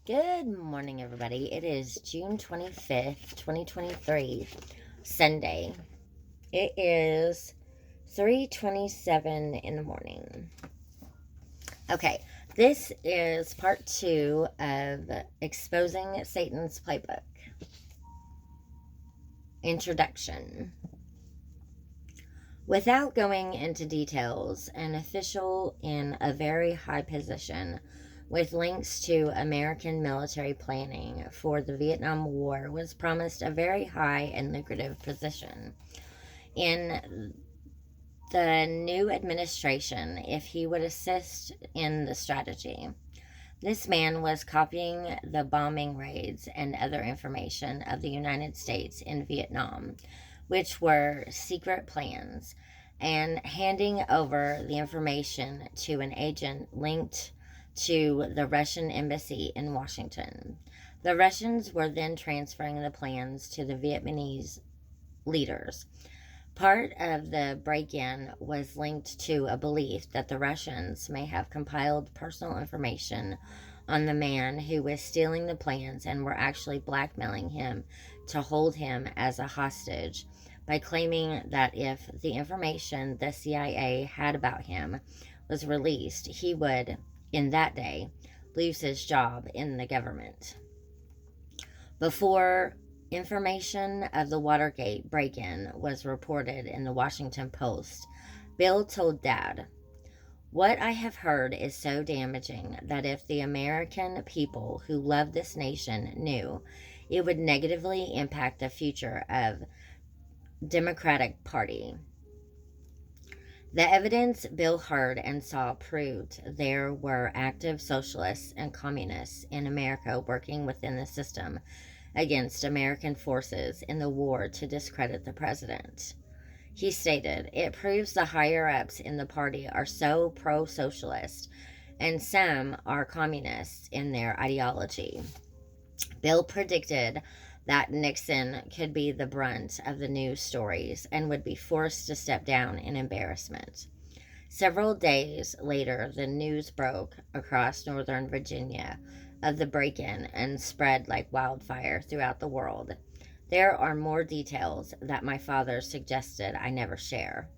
Good morning, everybody. It is June 25th, 2023, Sunday. It is 3:27 in the morning. Okay, this is part 2 of Exposing Satan's Playbook. Introduction. Without going into details, an official in a very high position with links to American military planning for the Vietnam War was promised a very high and lucrative position in the new administration if he would assist in the strategy. This man was copying the bombing raids and other information of the United States in Vietnam, which were secret plans, and handing over the information to an agent linked to the Russian embassy in Washington. The Russians were then transferring the plans to the Vietnamese leaders. Part of the break-in was linked to a belief that the Russians may have compiled personal information on the man who was stealing the plans and were actually blackmailing him to hold him as a hostage by claiming that if the information the CIA had about him was released, he would, in that day, lose his job in the government. Before information of the Watergate break-in was reported in the Washington Post, Bill told Dad, "What I have heard is so damaging that if the American people who love this nation knew, it would negatively impact the future of Democratic Party." The evidence Bill heard and saw proved there were active socialists and communists in America working within the system against American forces in the war to discredit the president. He stated, "It proves the higher-ups in the party are so pro-socialist, and some are communists in their ideology." Bill predicted that Nixon could be the brunt of the news stories and would be forced to step down in embarrassment. Several days later, the news broke across Northern Virginia of the break-in and spread like wildfire throughout the world. There are more details that my father suggested I never share,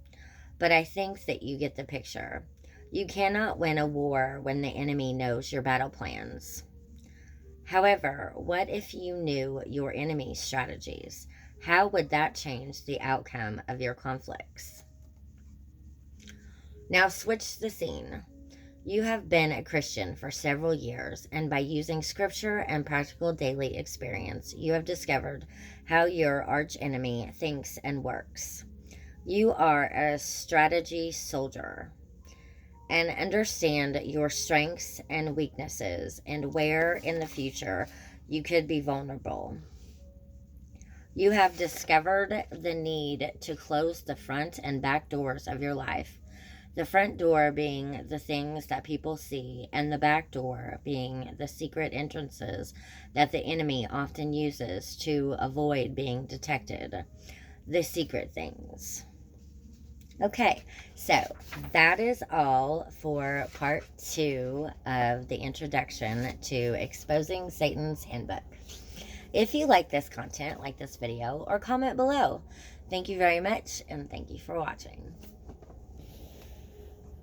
but I think that you get the picture. You cannot win a war when the enemy knows your battle plans. However, what if you knew your enemy's strategies? How would that change the outcome of your conflicts? Now switch the scene. You have been a Christian for several years, and by using scripture and practical daily experience, you have discovered how your archenemy thinks and works. You are a strategy soldier and understand your strengths and weaknesses and where in the future you could be vulnerable. You have discovered the need to close the front and back doors of your life. The front door being the things that people see, and the back door being the secret entrances that the enemy often uses to avoid being detected. The secret things. Okay, so that is all for part 2 of the introduction to Exposing Satan's Handbook. If you like this content, like this video, or comment below. Thank you very much, and thank you for watching.